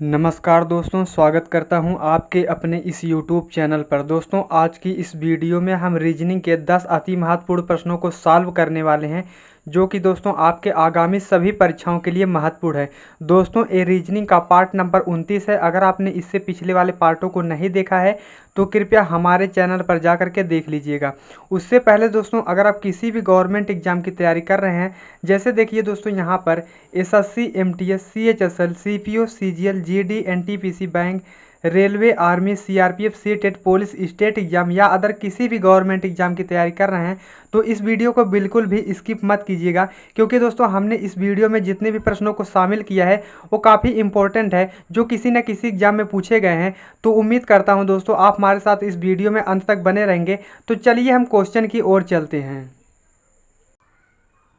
नमस्कार दोस्तों, स्वागत करता हूं आपके अपने इस YouTube चैनल पर। दोस्तों, आज की इस वीडियो में हम रीजनिंग के 10 अति महत्वपूर्ण प्रश्नों को सॉल्व करने वाले हैं, जो कि दोस्तों आपके आगामी सभी परीक्षाओं के लिए महत्वपूर्ण है। दोस्तों, ये रीजनिंग का पार्ट नंबर 29 है। अगर आपने इससे पिछले वाले पार्टों को नहीं देखा है तो कृपया हमारे चैनल पर जा करके देख लीजिएगा। उससे पहले दोस्तों, अगर आप किसी भी गवर्नमेंट एग्जाम की तैयारी कर रहे हैं, जैसे देखिए दोस्तों यहाँ पर SSC, MTS, CHSL, CPO, CGL, GD, NTPC, bank, railway, army, CRPF, CTET, police, state exam या अदर किसी भी गवर्नमेंट एग्जाम की तैयारी कर रहे हैं तो इस वीडियो को बिल्कुल भी स्किप मत कीजिएगा, क्योंकि दोस्तों हमने इस वीडियो में जितने भी प्रश्नों को शामिल किया है वो काफ़ी इंपॉर्टेंट है, जो किसी न किसी एग्जाम में पूछे गए हैं। तो उम्मीद करता हूं दोस्तों आप हमारे साथ इस वीडियो में अंत तक बने रहेंगे। तो चलिए हम क्वेश्चन की ओर चलते हैं।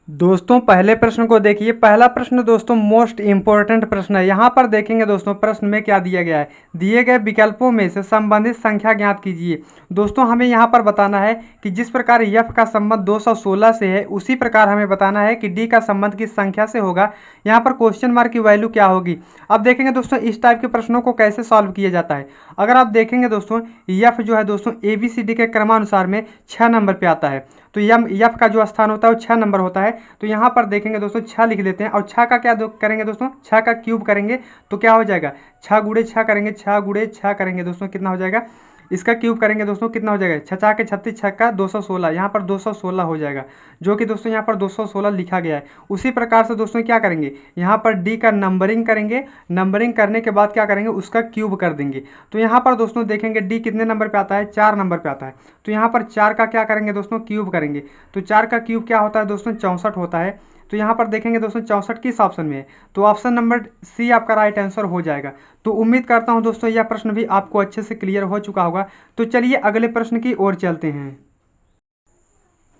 दोस्तों, पहले प्रश्न को देखिए। पहला प्रश्न दोस्तों मोस्ट इंपॉर्टेंट प्रश्न है। यहाँ पर देखेंगे दोस्तों प्रश्न में क्या दिया गया है। दिए गए विकल्पों में से संबंधित संख्या ज्ञात कीजिए। दोस्तों हमें यहाँ पर बताना है कि जिस प्रकार यफ का संबंध 216 से है, उसी प्रकार हमें बताना है कि डी का संबंध किस संख्या से होगा। यहाँ पर क्वेश्चन मार्क की वैल्यू क्या होगी। अब देखेंगे दोस्तों इस टाइप के प्रश्नों को कैसे सॉल्व किया जाता है। अगर आप देखेंगे दोस्तों यफ जो है दोस्तों ABCD के क्रमानुसार में 6 नंबर पे आता है, तो यफ का जो स्थान होता है वो 6 नंबर होता है। तो यहाँ पर देखेंगे दोस्तों 6 लिख देते हैं और 6 का क्या करेंगे दोस्तों, 6 का क्यूब करेंगे तो क्या हो जाएगा, 6 गुणे 6 करेंगे, 6 गुणे 6 करेंगे दोस्तों कितना हो जाएगा, इसका क्यूब करेंगे दोस्तों कितना हो जाएगा, 6 के 36, 6 का 216, यहाँ पर 216 हो जाएगा, जो कि दोस्तों यहाँ पर 216 लिखा गया है। उसी प्रकार से दोस्तों क्या करेंगे, यहाँ पर डी का नंबरिंग करेंगे, नंबरिंग करने के बाद क्या करेंगे, उसका क्यूब कर देंगे। तो यहाँ पर दोस्तों देखेंगे डी कितने नंबर पे आता है, 4 नंबर पे आता है। तो यहाँ पर 4 का क्या करेंगे दोस्तों, क्यूब करेंगे। तो 4 का क्यूब क्या होता है दोस्तों, 64 होता है। तो यहाँ पर देखेंगे दोस्तों 64 किस ऑप्शन में है, तो ऑप्शन नंबर सी आपका राइट आंसर हो जाएगा। तो उम्मीद करता हूँ दोस्तों यह प्रश्न भी आपको अच्छे से क्लियर हो चुका होगा। तो चलिए अगले प्रश्न की ओर चलते हैं।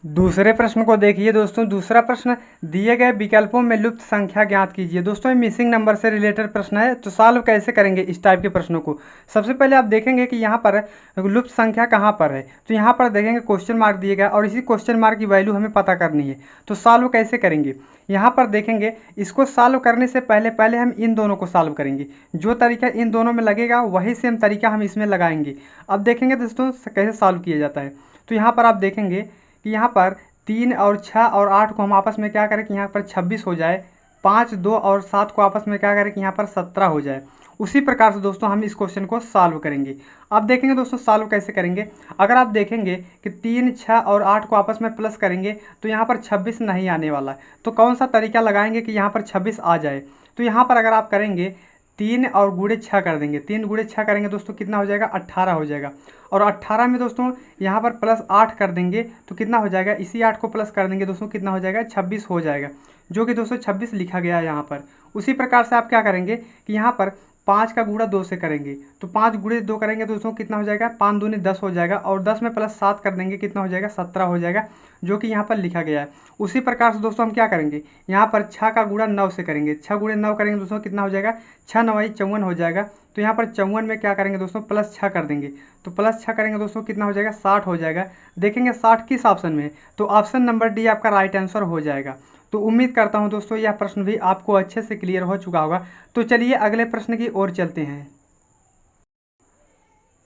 दूसरे प्रश्न को देखिए दोस्तों। दूसरा प्रश्न, दिए गए विकल्पों में लुप्त संख्या ज्ञात कीजिए। दोस्तों ये मिसिंग नंबर से रिलेटेड प्रश्न है। तो सॉल्व कैसे करेंगे इस टाइप के प्रश्नों को। सबसे पहले आप देखेंगे कि यहाँ पर लुप्त संख्या कहाँ पर है। तो यहाँ पर देखेंगे क्वेश्चन मार्क दिए गया और इसी क्वेश्चन मार्क की वैल्यू हमें पता करनी है। तो सॉल्व कैसे करेंगे, यहाँ पर देखेंगे इसको सॉल्व करने से पहले हम इन दोनों को सॉल्व करेंगे। जो तरीका इन दोनों में लगेगा वही सेम तरीका हम इसमें लगाएंगे। अब देखेंगे दोस्तों कैसे सॉल्व किया जाता है। तो यहाँ पर आप देखेंगे कि यहाँ पर 3 और 6 और 8 को हम आपस में क्या करें कि यहाँ पर 26 हो जाए, 5, 2 और 7 को आपस में क्या करें कि यहाँ पर 17 हो जाए। उसी प्रकार से दोस्तों हम इस क्वेश्चन को सॉल्व करेंगे। अब देखेंगे दोस्तों सॉल्व कैसे करेंगे। अगर आप देखेंगे कि 3, 6 और 8 को आपस में प्लस करेंगे तो यहाँ पर 26 नहीं आने वाला है। तो कौन सा तरीका लगाएंगे कि यहाँ पर 26 आ जाए। तो यहाँ पर अगर आप करेंगे 3 और गुणे 6 कर देंगे, 3 गुणे 6 करेंगे दोस्तों कितना हो जाएगा, 18 हो जाएगा। और 18 में दोस्तों यहाँ पर प्लस 8 कर देंगे तो कितना हो जाएगा, इसी 8 को प्लस कर देंगे दोस्तों कितना हो जाएगा, 26 हो जाएगा, जो कि दोस्तों 26 लिखा गया है यहाँ पर। उसी प्रकार से आप क्या करेंगे कि यहाँ पर 5 का गुणा 2 से करेंगे, तो 5 गुणे 2 करेंगे दोस्तों कितना हो जाएगा, 5 दूनी 10 हो जाएगा। और 10 में प्लस 7 कर देंगे कितना हो जाएगा, 17 हो जाएगा, जो कि यहाँ पर लिखा गया है। उसी प्रकार से दोस्तों हम क्या करेंगे, यहाँ पर 6 का गुणा 9 से करेंगे, 6 गुणे 9 करेंगे दोस्तों कितना हो जाएगा, 6 9 54 हो जाएगा। तो यहाँ पर 54 में क्या करेंगे दोस्तों, प्लस 6 कर देंगे, तो प्लस 6 करेंगे दोस्तों कितना हो जाएगा, 60 हो जाएगा। देखेंगे 60 किस ऑप्शन में है, तो ऑप्शन नंबर डी आपका राइट आंसर हो जाएगा। तो उम्मीद करता हूं दोस्तों यह प्रश्न भी आपको अच्छे से क्लियर हो चुका होगा। तो चलिए अगले प्रश्न की ओर चलते हैं।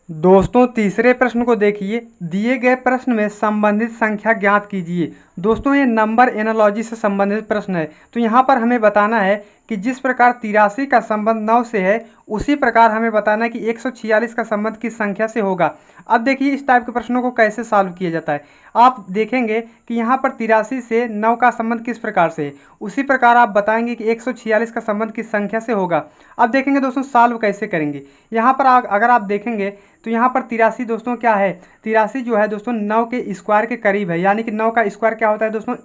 दोस्तों तीसरे प्रश्न को देखिए। दिए गए प्रश्न में संबंधित संख्या ज्ञात कीजिए। दोस्तों ये नंबर एनालॉजी से संबंधित प्रश्न है। तो यहाँ पर हमें बताना है कि जिस प्रकार 83 का संबंध 9 से है, उसी प्रकार हमें बताना है कि 146 का संबंध किस संख्या से होगा। अब देखिए इस टाइप के प्रश्नों को कैसे सॉल्व किया जाता है। आप देखेंगे कि यहाँ पर 83 से 9 का संबंध किस प्रकार से है, उसी प्रकार आप बताएंगे कि 146 का संबंध किस संख्या से होगा। अब देखेंगे दोस्तों सॉल्व कैसे करेंगे। यहाँ पर अगर आप देखेंगे तो यहाँ पर 83 दोस्तों क्या है, 83 जो है दोस्तों 9 के स्क्वायर के करीब है, यानी कि 9 का स्क्वायर क्या होता है दोस्तों,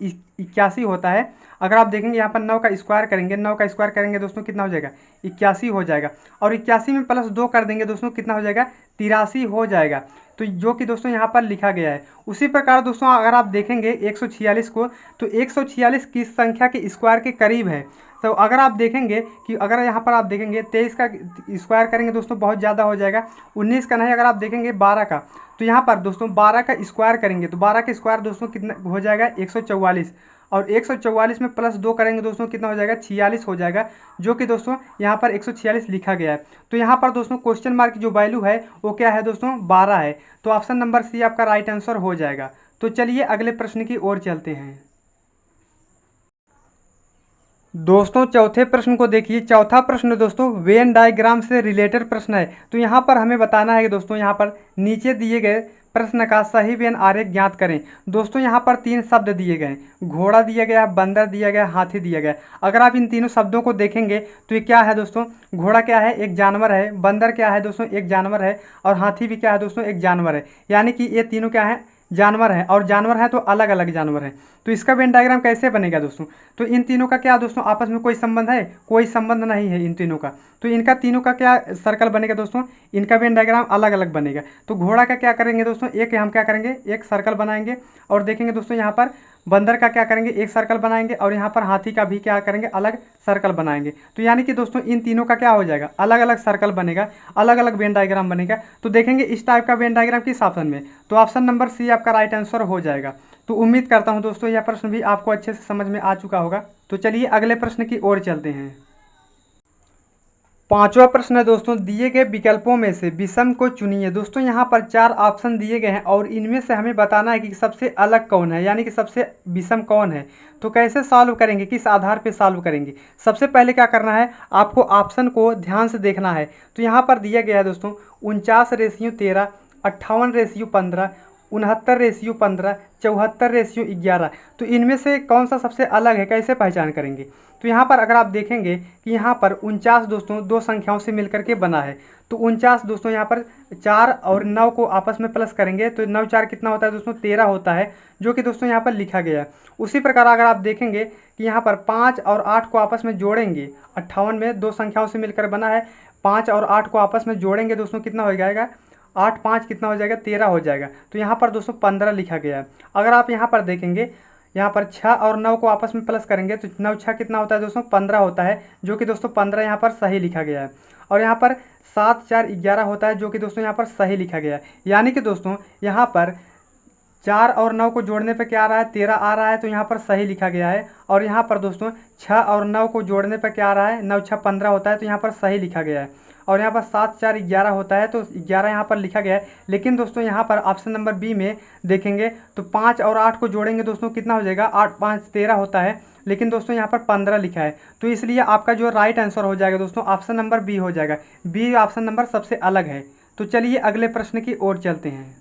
81 होता है। अगर आप देखेंगे यहाँ पर 9 का स्क्वायर करेंगे, 9 का स्क्वायर करेंगे दोस्तों कितना हो जाएगा, 81 हो जाएगा। और 81 में प्लस 2 कर देंगे दोस्तों कितना हो जाएगा, 83 हो जाएगा। तो जो कि दोस्तों यहाँ पर लिखा गया है। उसी प्रकार दोस्तों अगर आप देखेंगे 146 को, तो 146 किस संख्या के स्क्वायर के करीब है। तो अगर आप देखेंगे कि अगर यहाँ पर आप देखेंगे 23 का स्क्वायर करेंगे दोस्तों बहुत ज़्यादा हो जाएगा, 19 का नहीं, अगर आप देखेंगे 12 का, तो यहाँ पर दोस्तों 12 का स्क्वायर करेंगे तो 12 का स्क्वायर दोस्तों कितना हो जाएगा, 144। और 144 में +2 करेंगे दोस्तों कितना हो जाएगा, 46 हो जाएगा, जो कि दोस्तों यहाँ पर 146 लिखा गया है। तो यहाँ पर दोस्तों क्वेश्चन मार्क की जो वैल्यू है वो क्या है दोस्तों, 12 है। तो ऑप्शन नंबर सी आपका राइट आंसर हो जाएगा। तो चलिए अगले प्रश्न की ओर चलते हैं। दोस्तों चौथे प्रश्न को देखिए। चौथा प्रश्न दोस्तों वेन डायग्राम से रिलेटेड प्रश्न है। तो यहाँ पर हमें बताना है कि दोस्तों यहाँ पर नीचे दिए गए प्रश्न का सही वेन आरेख ज्ञात करें। दोस्तों यहाँ पर 3 शब्द दिए गए, घोड़ा दिया गया, बंदर दिया गया, हाथी दिया गया। अगर आप इन तीनों शब्दों को देखेंगे तो ये क्या है दोस्तों, घोड़ा क्या है, एक जानवर है, बंदर क्या है दोस्तों, एक जानवर है, और हाथी भी क्या है दोस्तों, एक जानवर है। यानी कि ये तीनों क्या है, जानवर है, और जानवर है तो अलग अलग जानवर है। तो इसका वेन डायग्राम कैसे बनेगा दोस्तों, तो इन तीनों का क्या दोस्तों आपस में कोई संबंध है, कोई संबंध नहीं है इन तीनों का। तो इनका तीनों का क्या सर्कल बनेगा दोस्तों, इनका वेन डायग्राम अलग अलग बनेगा। तो घोड़ा का क्या करेंगे दोस्तों, एक हम क्या करेंगे, एक सर्कल बनाएंगे, और देखेंगे दोस्तों यहाँ पर बंदर का क्या करेंगे, एक सर्कल बनाएंगे, और यहाँ पर हाथी का भी क्या करेंगे, अलग सर्कल बनाएंगे। तो यानी कि दोस्तों इन तीनों का क्या हो जाएगा, अलग अलग सर्कल बनेगा, अलग अलग वेन डायग्राम बनेगा। तो देखेंगे इस टाइप का वेन डायग्राम किस ऑप्शन में, तो ऑप्शन नंबर सी आपका राइट आंसर हो जाएगा। तो उम्मीद करता हूं दोस्तों यह प्रश्न भी आपको अच्छे से समझ में आ चुका होगा। तो चलिए अगले प्रश्न की ओर चलते हैं। पांचवा प्रश्न है दोस्तों, दिए गए विकल्पों में से विषम को चुनिए। दोस्तों यहाँ पर 4 ऑप्शन दिए गए हैं और इनमें से हमें बताना है कि सबसे अलग कौन है, यानी कि सबसे विषम कौन है। तो कैसे सॉल्व करेंगे, किस आधार पे सॉल्व करेंगे। सबसे पहले क्या करना है, आपको ऑप्शन को ध्यान से देखना है। तो यहाँ पर दिया गया है दोस्तों 49:13, 58:15, 69:15, 74:11। तो इनमें से कौन सा सबसे अलग है, कैसे पहचान करेंगे। तो यहाँ पर अगर आप देखेंगे कि यहाँ पर 49 दोस्तों दो संख्याओं से मिलकर के बना है। तो 49 दोस्तों यहाँ पर 4 और 9 को आपस में प्लस करेंगे तो 9 4 कितना होता है दोस्तों, 13 होता है, जो कि दोस्तों यहाँ पर लिखा गया है। उसी प्रकार अगर आप देखेंगे कि यहाँ पर 5 और 8 को आपस में जोड़ेंगे, 58 में दो संख्याओं से मिलकर बना है, 5 और 8 को आपस में जोड़ेंगे दोस्तों कितना हो जाएगा, 8 5 कितना हो जाएगा, 13 हो जाएगा। तो यहाँ पर दोस्तों 15 लिखा गया है। अगर आप यहाँ पर देखेंगे, यहाँ पर 6 और 9 को आपस में प्लस करेंगे तो 9 6 कितना होता है दोस्तों, 15 होता है, जो कि दोस्तों 15 यहाँ पर सही लिखा गया है। और यहाँ पर 7 4 11 होता है, जो कि दोस्तों यहाँ पर सही लिखा गया है। यानी कि दोस्तों यहाँ पर 4 और 9 को जोड़ने पर क्या आ रहा है, 13 आ रहा है, तो यहाँ पर सही लिखा गया है। और यहाँ पर दोस्तों 6 और 9 को जोड़ने पर क्या आ रहा है, 9 6 15 होता है, तो यहाँ पर सही लिखा गया है। और यहाँ पर 7 4 11 होता है, तो 11 यहाँ पर लिखा गया है। लेकिन दोस्तों यहाँ पर ऑप्शन नंबर बी में देखेंगे तो 5 और 8 को जोड़ेंगे दोस्तों कितना हो जाएगा, 8 5 13 होता है, लेकिन दोस्तों यहाँ पर 15 लिखा है। तो इसलिए आपका जो राइट आंसर हो जाएगा दोस्तों ऑप्शन नंबर बी हो जाएगा। बी ऑप्शन नंबर सबसे अलग है। तो चलिए अगले प्रश्न की ओर चलते हैं।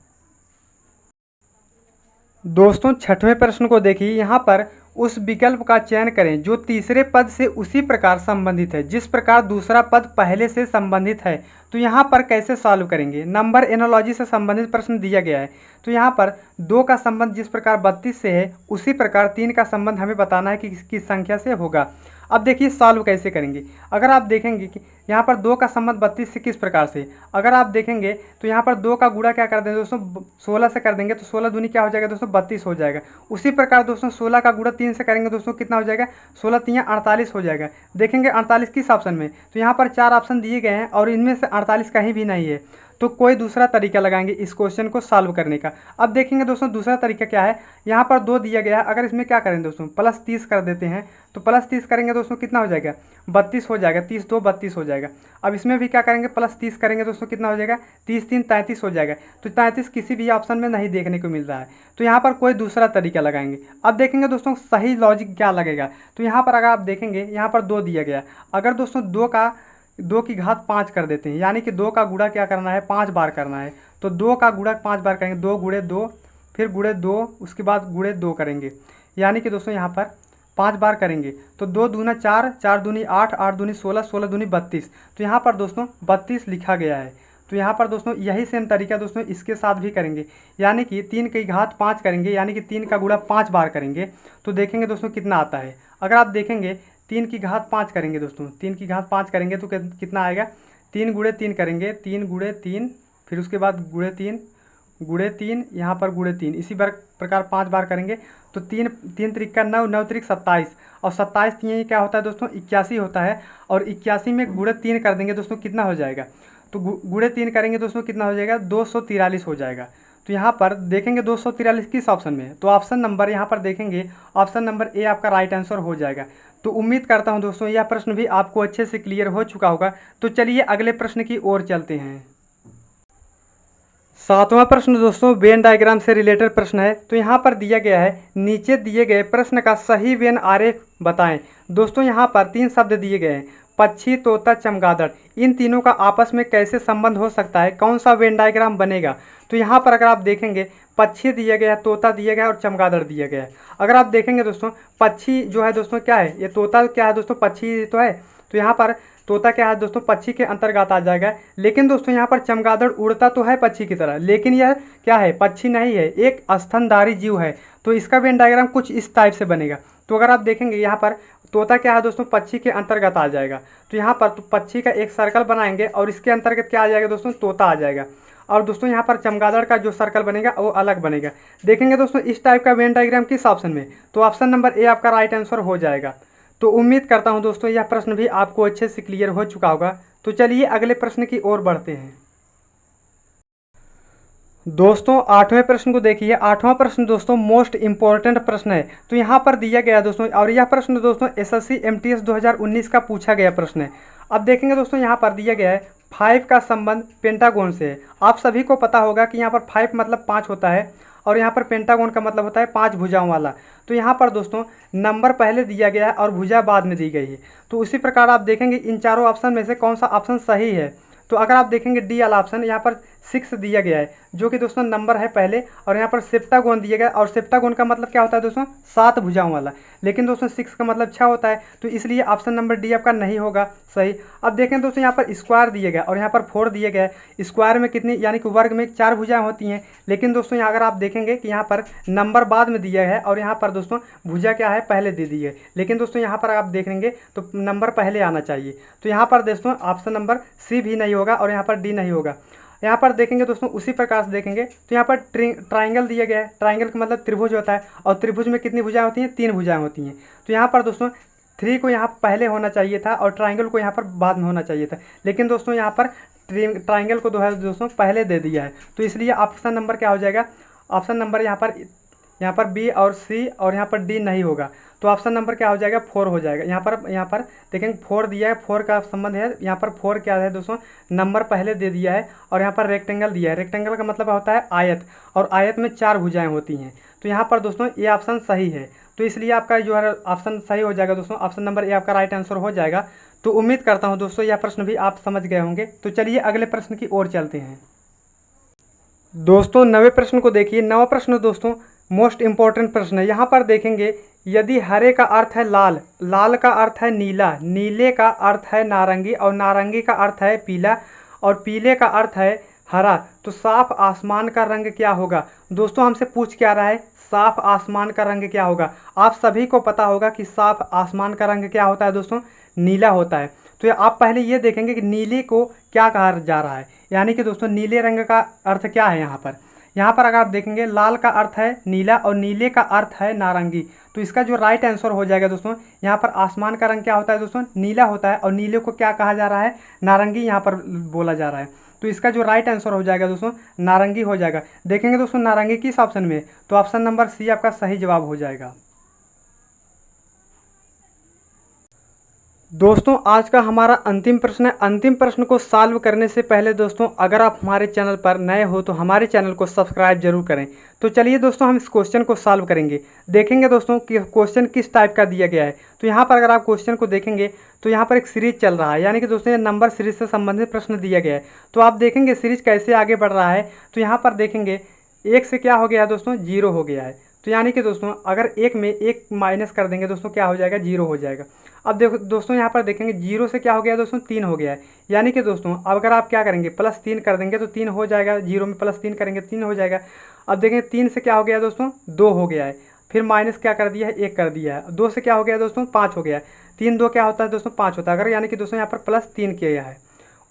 दोस्तों छठवें प्रश्न को देखिए। यहाँ पर उस विकल्प का चयन करें जो तीसरे पद से उसी प्रकार संबंधित है जिस प्रकार दूसरा पद पहले से संबंधित है। तो यहाँ पर कैसे सॉल्व करेंगे, नंबर एनालॉजी से संबंधित प्रश्न दिया गया है। तो यहाँ पर 2 का संबंध जिस प्रकार 32 से है उसी प्रकार 3 का संबंध हमें बताना है कि किस संख्या से होगा। अब देखिए सॉल्व कैसे करेंगे। अगर आप देखेंगे कि यहाँ पर 2 का संबंध 32 से किस प्रकार से, अगर आप देखेंगे तो यहाँ पर 2 का गुणा क्या कर देंगे दोस्तों, 16 से कर देंगे, तो 16 दूनी क्या हो जाएगा दोस्तों, 32 हो जाएगा। उसी प्रकार दोस्तों 16 का गुणा 3 से करेंगे दोस्तों कितना हो जाएगा, 16 3 48 हो जाएगा। देखेंगे 48 किस ऑप्शन में, तो यहाँ पर 4 ऑप्शन दिए गए हैं और इनमें से 48 कहीं भी नहीं है। तो कोई दूसरा तरीका लगाएंगे इस क्वेश्चन को सॉल्व करने का। अब देखेंगे दोस्तों दूसरा तरीका क्या है, यहाँ पर 2 दिया गया है, अगर इसमें क्या करें दोस्तों प्लस 30 कर देते हैं, तो प्लस 30 करेंगे दोस्तों कितना हो जाएगा, 32 हो जाएगा, 30 2 32 हो जाएगा। अब इसमें भी क्या करेंगे, प्लस 30 करेंगे दोस्तों कितना हो जाएगा, 30 3 33 हो जाएगा। तो 33 किसी भी ऑप्शन में नहीं देखने को मिल रहा है, तो यहाँ पर कोई दूसरा तरीका लगाएंगे। अब देखेंगे दोस्तों सही लॉजिक क्या लगेगा। तो यहाँ पर अगर आप देखेंगे यहाँ पर 2 दिया गया, अगर दोस्तों 2 की घात 5 कर देते हैं, यानी कि 2 का गुणा क्या करना है, 5 बार करना है। तो 2 का गुणा 5 बार करेंगे, 2 गुणे 2, फिर गुणे 2, उसके बाद गुणे 2 करेंगे, यानी कि दोस्तों यहाँ पर 5 बार करेंगे। तो 2 दूना 4, 4 दूनी 8, 8 दूनी 16, 16 दूनी 32। तो यहाँ पर दोस्तों 32 लिखा गया है। तो यहाँ पर दोस्तों यही सेम तरीका दोस्तों इसके साथ भी करेंगे, यानी कि 3 की घात 5 करेंगे, यानी कि 3 का गुणा 5 बार करेंगे। तो देखेंगे दोस्तों कितना आता है। अगर आप देखेंगे 3 की घात 5 करेंगे दोस्तों, 3 की घात 5 करेंगे तो कितना आएगा, 3 गुणे 3 करेंगे, 3 गुणे 3, फिर उसके बाद गुणे 3, यहाँ पर गुणे 3, इसी प्रकार 5 बार करेंगे। तो 3 3 त्रिका 9, 9 त्रिक 27, और 27 ये क्या होता है दोस्तों 81 होता है। और 81 में गुणे 3 कर देंगे दोस्तों कितना हो जाएगा, तो गुणे 3 करेंगे दोस्तों कितना हो जाएगा, 243 हो जाएगा। तो यहाँ पर देखेंगे 243 किस ऑप्शन में है, तो ऑप्शन नंबर यहाँ पर देखेंगे ऑप्शन नंबर ए आपका राइट आंसर हो जाएगा। तो उम्मीद करता हूँ दोस्तों यह प्रश्न भी आपको अच्छे से क्लियर हो चुका होगा। तो चलिए अगले प्रश्न की ओर चलते हैं। 7वां प्रश्न दोस्तों वेन डायग्राम से रिलेटेड प्रश्न है। तो यहाँ पर दिया गया है नीचे दिए गए प्रश्न का सही वेन आरेख बताएं। दोस्तों यहाँ पर 3 शब्द दिए गए हैं, पक्षी, तोता, चमगादड़। इन तीनों का आपस में कैसे संबंध हो सकता है, कौन सा वेन डायग्राम बनेगा। तो यहाँ पर अगर आप देखेंगे पक्षी दिया गया, तोता दिया गया और चमगादड़ दिया गया है। अगर आप देखेंगे दोस्तों पक्षी जो है दोस्तों क्या है, ये तोता क्या है दोस्तों, पक्षी तो है। तो यहाँ पर तोता क्या है दोस्तों, पक्षी के अंतर्गत आ जाएगा। लेकिन दोस्तों यहाँ पर चमगादड़ उड़ता तो है पक्षी की तरह, लेकिन यह क्या है, पक्षी नहीं है, एक स्तनधारी जीव है। तो इसका वेन डायग्राम कुछ इस टाइप से बनेगा। तो अगर आप देखेंगे यहाँ पर तोता क्या है दोस्तों, पक्षी के अंतर्गत आ जाएगा। तो यहाँ पर तो पक्षी का एक सर्कल बनाएंगे और इसके अंतर्गत क्या आ जाएगा दोस्तों, तोता आ जाएगा। और दोस्तों यहाँ पर चमगादड़ का जो सर्कल बनेगा वो अलग बनेगा। देखेंगे दोस्तों इस टाइप का वेन डायग्राम किस ऑप्शन में, तो ऑप्शन नंबर ए आपका राइट आंसर हो जाएगा। तो उम्मीद करता हूँ दोस्तों यह प्रश्न भी आपको अच्छे से क्लियर हो चुका होगा। तो चलिए अगले प्रश्न की ओर बढ़ते हैं। दोस्तों 8वें प्रश्न को देखिए। 8वां प्रश्न दोस्तों मोस्ट इंपॉर्टेंट प्रश्न है। तो यहाँ पर दिया गया दोस्तों, और यह प्रश्न दोस्तों एसएससी एमटीएस 2019 का पूछा गया प्रश्न है। अब देखेंगे दोस्तों यहाँ पर दिया गया है 5 का संबंध पेंटागोन से है। आप सभी को पता होगा कि यहाँ पर 5 मतलब 5 होता है और यहाँ पर पेंटागोन का मतलब होता है 5 भुजाओं वाला। तो यहाँ पर दोस्तों नंबर पहले दिया गया है और भुजा बाद में दी गई है। तो उसी प्रकार आप देखेंगे इन चारों ऑप्शन में से कौन सा ऑप्शन सही है। तो अगर आप देखेंगे डी वाला ऑप्शन, यहाँ पर 6 दिया गया है जो कि दोस्तों नंबर है पहले, और यहाँ पर सेप्टागोन दिया गया, और सेप्टागोन का मतलब क्या होता है दोस्तों, 7 भुजाओं वाला। लेकिन दोस्तों 6 का मतलब 6 होता है, तो इसलिए ऑप्शन नंबर डी आपका नहीं होगा सही। अब देखें दोस्तों यहाँ पर स्क्वायर दिया गया और यहाँ पर 4 दिया गया है। स्क्वायर में कितनी यानी कि वर्ग में 4 भुजाएं होती हैं। लेकिन दोस्तों यहाँ अगर आप देखेंगे कि यहाँ पर नंबर बाद में दिया है और यहाँ पर दोस्तों भुजा क्या है पहले दे दी है। लेकिन दोस्तों यहाँ पर आप देखेंगे तो नंबर पहले आना चाहिए। तो यहाँ पर दोस्तों ऑप्शन नंबर सी भी नहीं होगा और यहाँ पर डी नहीं होगा। यहाँ पर देखेंगे दोस्तों उसी प्रकार से देखेंगे तो यहाँ पर ट्राइंगल दिया गया है। ट्राइंगल का मतलब त्रिभुज होता है और त्रिभुज में कितनी भुजाएं होती हैं, 3 भुजाएं होती हैं। तो यहाँ पर दोस्तों 3 को यहाँ पहले होना चाहिए था और ट्राइंगल को यहाँ पर बाद में होना चाहिए था। लेकिन दोस्तों यहाँ पर ट्राइंगल को दोस्तों पहले दे दिया है। तो इसलिए ऑप्शन नंबर क्या हो जाएगा, ऑप्शन नंबर यहाँ पर बी और सी और यहाँ पर डी नहीं होगा। तो ऑप्शन नंबर क्या हो जाएगा, 4 हो जाएगा। यहाँ पर देखेंगे 4 दिया है, 4 का संबंध है। यहाँ पर 4 क्या है दोस्तों, नंबर पहले दे दिया है और यहाँ पर रेक्टेंगल दिया है। रेक्टेंगल का मतलब होता है आयत, और आयत में 4 भुजाएं होती हैं। तो यहाँ पर दोस्तों ये ऑप्शन सही है। तो इसलिए आपका जो है ऑप्शन सही हो जाएगा दोस्तों, ऑप्शन नंबर ए आपका राइट आंसर हो जाएगा। तो उम्मीद करता हूँ दोस्तों यह प्रश्न भी आप समझ गए होंगे। तो चलिए अगले प्रश्न की ओर चलते हैं। दोस्तों 9वें प्रश्न को देखिए। 9वां प्रश्न दोस्तों मोस्ट इंपॉर्टेंट प्रश्न है। यहाँ पर देखेंगे यदि हरे का अर्थ है लाल, लाल का अर्थ है नीला, नीले का अर्थ है नारंगी और नारंगी का अर्थ है पीला और पीले का अर्थ है हरा, तो साफ आसमान का रंग क्या होगा। दोस्तों हमसे पूछ क्या रहा है, साफ आसमान का रंग क्या होगा। आप सभी को पता होगा कि साफ आसमान का रंग क्या होता है दोस्तों, नीला होता है। तो आप पहले ये देखेंगे कि नीले को क्या कहा जा रहा है, यानी कि दोस्तों नीले रंग का अर्थ क्या है। यहाँ पर अगर आप देखेंगे लाल का अर्थ है नीला और नीले का अर्थ है नारंगी। तो इसका जो राइट आंसर हो जाएगा दोस्तों, यहाँ पर आसमान का रंग क्या होता है दोस्तों, नीला होता है और नीले को क्या कहा जा रहा है, नारंगी यहाँ पर बोला जा रहा है। तो इसका जो राइट आंसर हो जाएगा दोस्तों नारंगी हो जाएगा। देखेंगे दोस्तों नारंगी किस ऑप्शन में, तो ऑप्शन नंबर सी आपका सही जवाब हो जाएगा। दोस्तों आज का हमारा अंतिम प्रश्न है। अंतिम प्रश्न को सॉल्व करने से पहले दोस्तों अगर आप हमारे चैनल पर नए हो तो हमारे चैनल को सब्सक्राइब जरूर करें। तो चलिए दोस्तों हम इस क्वेश्चन को सॉल्व करेंगे। देखेंगे दोस्तों कि क्वेश्चन किस टाइप का दिया गया है। तो यहाँ पर अगर आप क्वेश्चन को देखेंगे तो यहाँ पर एक सीरीज चल रहा है, यानी कि दोस्तों ये नंबर सीरीज से संबंधित प्रश्न दिया गया है। तो आप देखेंगे सीरीज कैसे आगे बढ़ रहा है। तो यहाँ पर देखेंगे 1 से क्या हो गया है दोस्तों, 0 हो गया है। तो यानी कि दोस्तों अगर 1 में 1 माइनस कर देंगे दोस्तों क्या हो जाएगा, 0 हो जाएगा। अब देखो दोस्तों यहाँ पर देखेंगे 0 से क्या हो गया दोस्तों, 3 हो गया है। यानी कि दोस्तों अब अगर आप क्या करेंगे +3 कर देंगे तो 3 हो जाएगा। 0 में +3 करेंगे 3 हो जाएगा। अब देखेंगे 3 से क्या हो गया दोस्तों, 2 हो गया है। फिर माइनस क्या कर दिया है, 1 कर दिया है। 2 से क्या हो गया दोस्तों, 5 हो गया है। 3 2 क्या होता है दोस्तों, 5 होता है। अगर यानी कि दोस्तों यहाँ पर +3 किया है।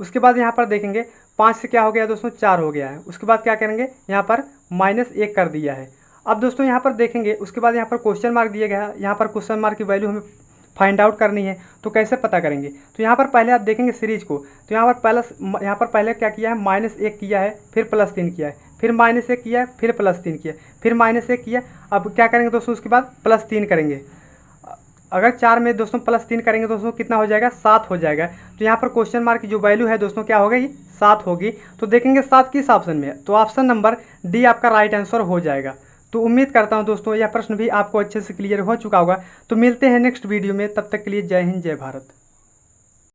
उसके बाद यहाँ पर देखेंगे 5 से क्या हो गया दोस्तों, 4 हो गया है। उसके बाद क्या करेंगे, यहाँ पर -1 कर दिया है। अब दोस्तों यहाँ पर देखेंगे उसके बाद यहाँ पर क्वेश्चन मार्क दिया गया है। यहाँ पर क्वेश्चन मार्क की वैल्यू हमें फाइंड आउट करनी है। तो कैसे पता करेंगे, तो यहाँ पर पहले आप देखेंगे सीरीज को। तो यहाँ पर पहले क्या किया है, -1 किया है, फिर +3 किया है, फिर -1 किया, फिर +3 किया, फिर -1 किया। अब क्या करेंगे दोस्तों, उसके बाद +3 करेंगे। अगर 4 में दोस्तों +3 करेंगे दोस्तों कितना हो जाएगा, 7 हो जाएगा। तो यहाँ पर क्वेश्चन मार्क की जो वैल्यू है दोस्तों क्या होगी, 7 होगी। तो देखेंगे 7 किस ऑप्शन में है, तो ऑप्शन नंबर डी आपका राइट आंसर हो जाएगा। तो उम्मीद करता हूँ दोस्तों यह प्रश्न भी आपको अच्छे से क्लियर हो चुका होगा। तो मिलते हैं नेक्स्ट वीडियो में, तब तक के लिए जय हिंद जय भारत।